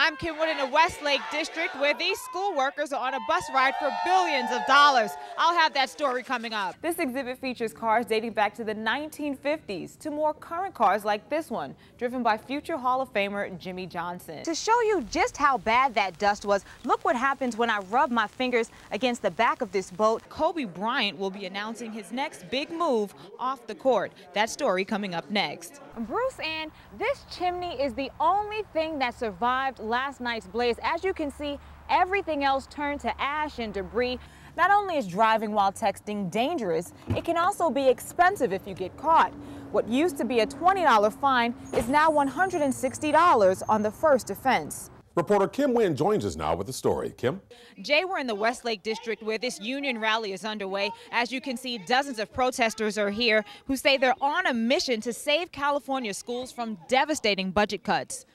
I'm Kim Wynne in the Westlake District, where these school workers are on a bus ride for billions of dollars. I'll have that story coming up. This exhibit features cars dating back to the 1950s to more current cars like this one, driven by future Hall of Famer Jimmy Johnson. To show you just how bad that dust was, look what happens when I rub my fingers against the back of this boat. Kobe Bryant will be announcing his next big move off the court. That story coming up next. Bruce Ann, this chimney is the only thing that survived last night's blaze. As you can see, everything else turned to ash and debris. Not only is driving while texting dangerous, it can also be expensive if you get caught. What used to be a $20 fine is now $160 on the first offense. Reporter Kim Wynne joins us now with the story. Kim? Jay, we're in the Westlake District where this union rally is underway. As you can see, dozens of protesters are here who say they're on a mission to save California schools from devastating budget cuts.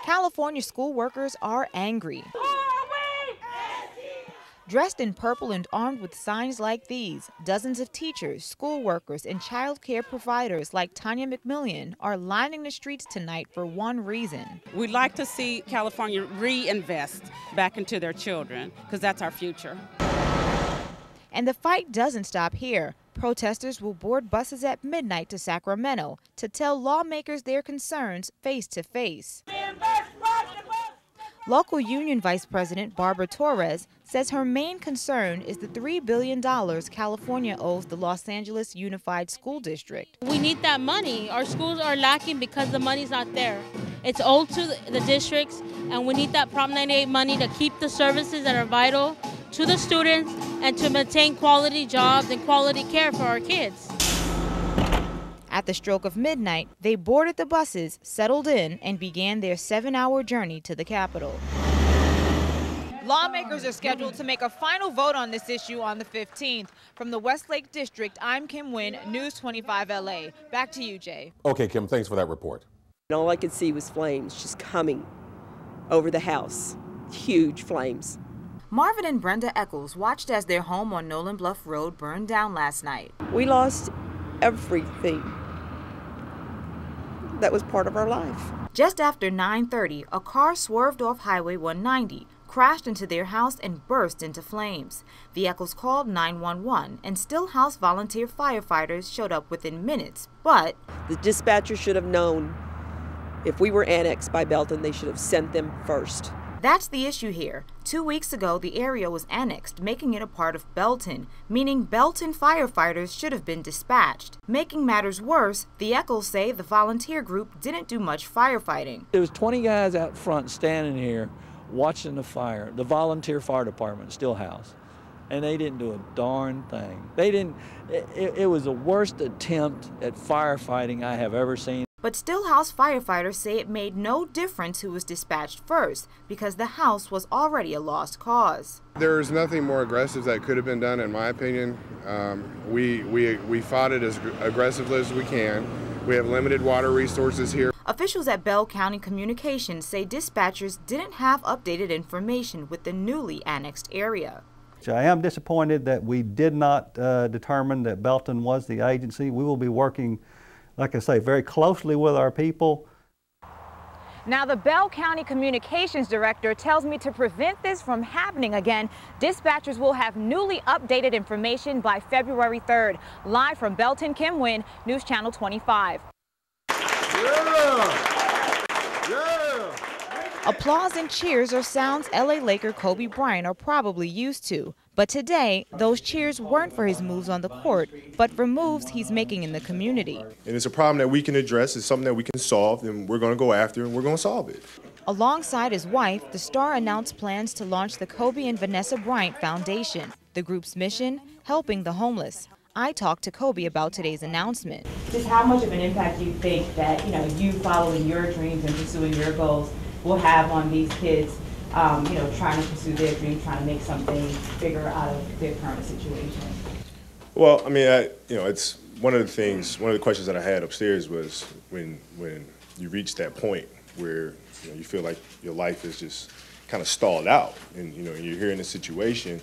California school workers are angry. Dressed in purple and armed with signs like these, dozens of teachers, school workers, and child care providers like Tanya McMillian are lining the streets tonight for one reason. We'd like to see California reinvest back into their children, because that's our future. And the fight doesn't stop here. Protesters will board buses at midnight to Sacramento to tell lawmakers their concerns face to face. Local union Vice President Barbara Torres says her main concern is the $3 billion California owes the Los Angeles Unified School District. We need that money. Our schools are lacking because the money's not there. It's owed to the districts, and we need that Prop 98 money to keep the services that are vital to the students and to maintain quality jobs and quality care for our kids. At the stroke of midnight, they boarded the buses, settled in, and began their 7-hour journey to the Capitol. Lawmakers are scheduled to make a final vote on this issue on the 15th. From the Westlake District, I'm Kim Wynne, News 25 LA. Back to you, Jay. Okay, Kim, thanks for that report. All I could see was flames just coming over the house. Huge flames. Marvin and Brenda Eccles watched as their home on Nolan Bluff Road burned down last night. We lost everything that was part of our life. Just after 9:30, a car swerved off Highway 190, crashed into their house and burst into flames. The Eccles called 911 and Stillhouse volunteer firefighters showed up within minutes, but the dispatcher should have known if we were annexed by Belton, they should have sent them first. That's the issue here. 2 weeks ago, the area was annexed, making it a part of Belton, meaning Belton firefighters should have been dispatched. Making matters worse, the Eccles say the volunteer group didn't do much firefighting. There was 20 guys out front standing here watching the fire, the volunteer fire department, Stillhouse, and they didn't do a darn thing. They didn't. It was the worst attempt at firefighting I have ever seen. But Stillhouse firefighters say it made no difference who was dispatched first because the house was already a lost cause. There's nothing more aggressive that could have been done, in my opinion. We fought it as aggressively as we can. We have limited water resources here. Officials at Bell County Communications say dispatchers didn't have updated information with the newly annexed area. I am disappointed that we did not determine that Belton was the agency. We will be working, like I say, very closely with our people. Now, the Bell County Communications Director tells me to prevent this from happening again, dispatchers will have newly updated information by February 3rd. Live from Belton, Kim Wynne, News Channel 25. Applause and cheers are sounds LA Laker Kobe Bryant are probably used to. But today, those cheers weren't for his moves on the court, but for moves he's making in the community. And it's a problem that we can address. It's something that we can solve, and we're going to go after, and we're going to solve it. Alongside his wife, the star announced plans to launch the Kobe and Vanessa Bryant Foundation. The group's mission, helping the homeless. I talked to Kobe about today's announcement. Just how much of an impact do you think that, you following your dreams and pursuing your goals will have on these kids, trying to pursue their dreams, trying to make something bigger out of their current situation? Well, I mean, it's one of the questions that I had upstairs was when you reach that point where you feel like your life is just kind of stalled out, and and you're here in a situation,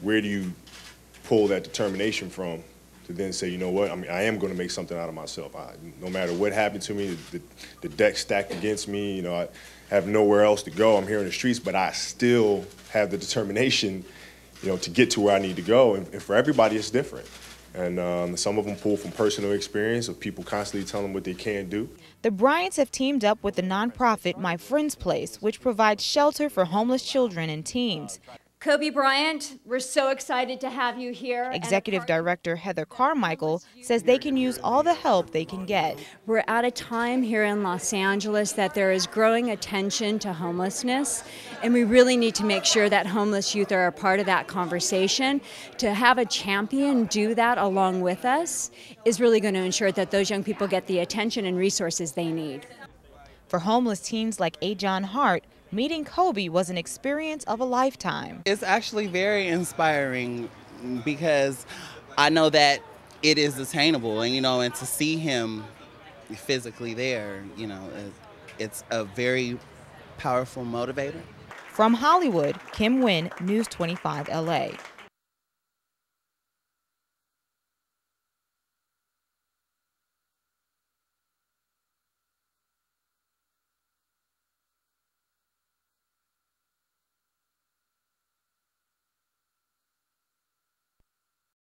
where do you pull that determination from to then say, you know what, I mean, I am going to make something out of myself. No matter what happened to me, the deck stacked against me, you know, I have nowhere else to go. I'm here in the streets, but I still have the determination, you know, to get to where I need to go. And for everybody, it's different. And some of them pull from personal experience of people constantly telling them what they can't do. The Bryants have teamed up with the nonprofit My Friend's Place, which provides shelter for homeless children and teens. Kobe Bryant, we're so excited to have you here. Executive Director Heather Carmichael says they can use all the help they can get. We're at a time here in Los Angeles that there is growing attention to homelessness, and we really need to make sure that homeless youth are a part of that conversation. To have a champion do that along with us is really going to ensure that those young people get the attention and resources they need. For homeless teens like Ajon Hart, meeting Kobe was an experience of a lifetime. It's actually very inspiring because I know that it is attainable, and and to see him physically there, it's a very powerful motivator. From Hollywood, Kim Wynne, News 25 LA.